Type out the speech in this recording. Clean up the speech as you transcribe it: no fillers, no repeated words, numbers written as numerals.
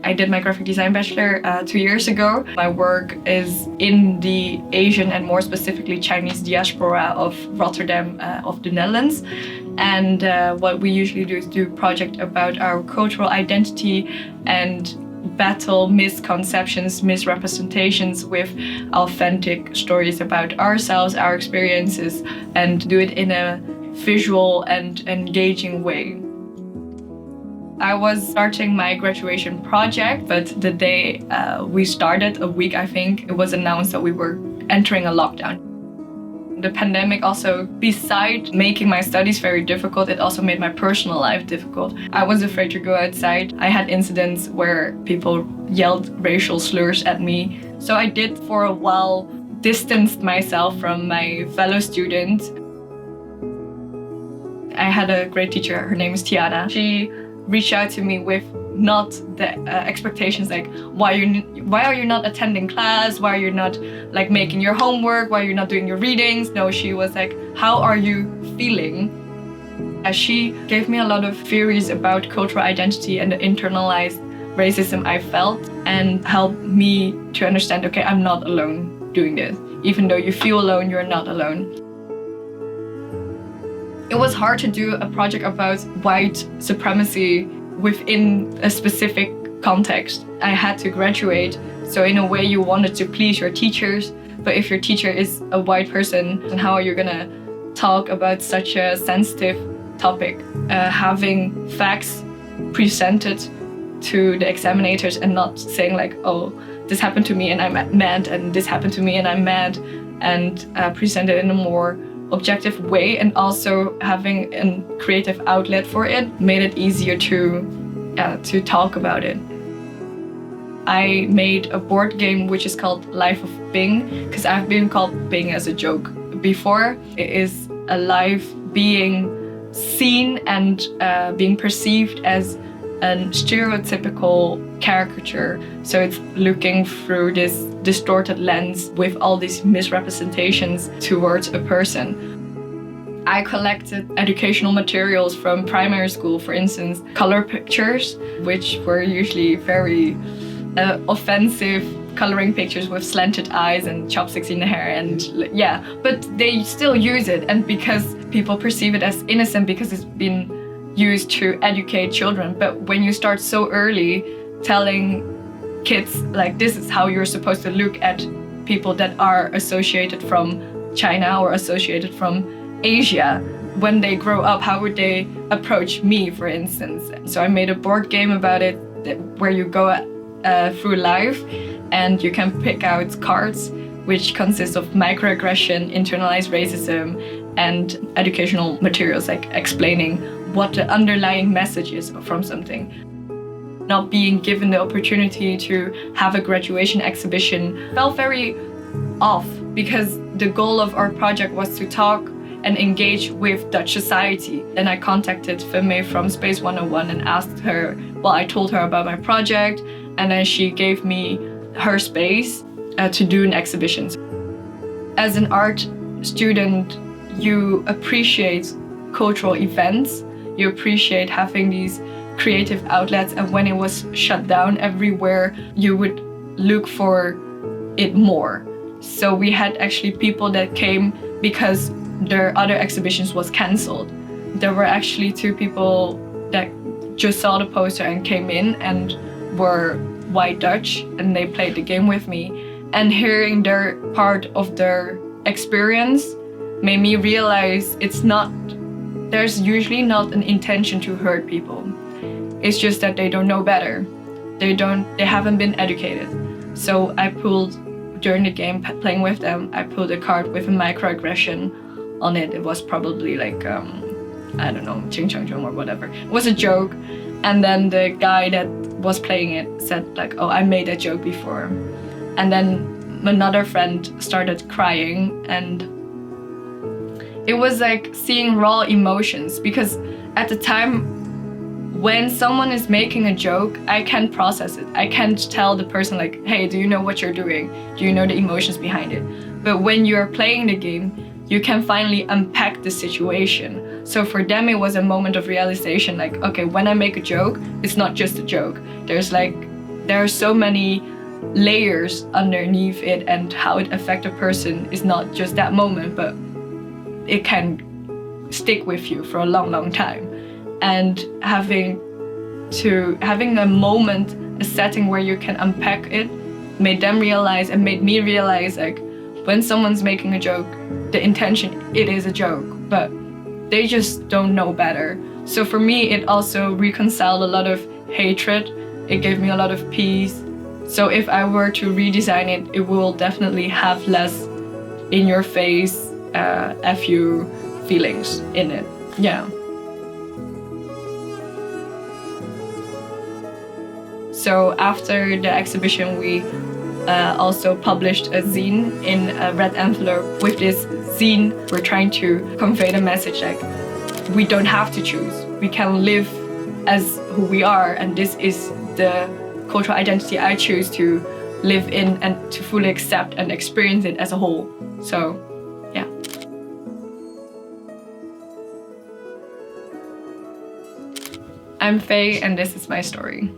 I did my graphic design bachelor 2 years ago. My work is in the Asian and more specifically Chinese diaspora of Rotterdam, of the Netherlands. And what we usually do is do a project about our cultural identity and battle misconceptions, misrepresentations with authentic stories about ourselves, our experiences, and do it in a visual and engaging way. I was starting my graduation project, but the day we started, a week I think, it was announced that we were entering a lockdown. The pandemic also, besides making my studies very difficult, it also made my personal life difficult. I was afraid to go outside. I had incidents where people yelled racial slurs at me. So I did for a while distanced myself from my fellow students. I had a great teacher, her name is Tiana. She reached out to me with not the expectations like, why are you not attending class? Why are you not like making your homework? Why are you not doing your readings? No, she was like, how are you feeling? She gave me a lot of theories about cultural identity and the internalized racism I felt, and helped me to understand, okay, I'm not alone doing this. Even though you feel alone, you're not alone. It was hard to do a project about white supremacy within a specific context. I had to graduate, so in a way you wanted to please your teachers, but if your teacher is a white person, then how are you gonna talk about such a sensitive topic? Having facts presented to the examinators and not saying like, oh, this happened to me and I'm mad, and this happened to me and I'm mad, and present it in a more objective way, and also having a creative outlet for it made it easier to talk about it. I made a board game which is called Life of Bing, because I've been called Bing as a joke before. It is a life being seen and being perceived as a stereotypical caricature. So it's looking through this distorted lens with all these misrepresentations towards a person. I collected educational materials from primary school, for instance, color pictures, which were usually very offensive coloring pictures with slanted eyes and chopsticks in the hair, and yeah, but they still use it, and because people perceive it as innocent because it's been used to educate children. But when you start so early telling kids like, this is how you're supposed to look at people that are associated from China or associated from Asia, when they grow up, how would they approach me, for instance? So I made a board game about it where you go through life and you can pick out cards which consist of microaggression, internalized racism, and educational materials like explaining what the underlying message is from something. Not being given the opportunity to have a graduation exhibition felt very off, because the goal of our project was to talk and engage with Dutch society. Then I contacted Faye from Space 101 and asked her, well, I told her about my project, and then she gave me her space to do an exhibition. As an art student, you appreciate cultural events, you appreciate having these creative outlets, and when it was shut down everywhere, you would look for it more. So we had actually people that came because their other exhibitions was cancelled. There were actually 2 people that just saw the poster and came in and were white Dutch, and they played the game with me. And hearing their part of their experience made me realize there's usually not an intention to hurt people. It's just that they don't know better. They haven't been educated. So I pulled, during the game, playing with them, I pulled a card with a microaggression on it. It was probably like, I don't know, ching chong chong or whatever. It was a joke. And then the guy that was playing it said like, oh, I made that joke before. And then another friend started crying, and it was like seeing raw emotions, because at the time when someone is making a joke, I can't process it. I can't tell the person like, hey, do you know what you're doing? Do you know the emotions behind it? But when you're playing the game, you can finally unpack the situation. So for them, it was a moment of realization, like, okay, when I make a joke, it's not just a joke. There's like there are so many layers underneath it, and how it affects a person is not just that moment, but it can stick with you for a long time. And having a moment, a setting where you can unpack it, made them realize and made me realize, like, when someone's making a joke, the intention, it is a joke, but they just don't know better. So for me, it also reconciled a lot of hatred. It gave me a lot of peace. So if I were to redesign it, it will definitely have less in your face FU feelings in it. Yeah. So after the exhibition, we also published a zine in a red envelope. With this zine, we're trying to convey the message like, we don't have to choose. We can live as who we are, and this is the cultural identity I choose to live in and to fully accept and experience it as a whole. So, yeah. I'm Faye, and this is my story.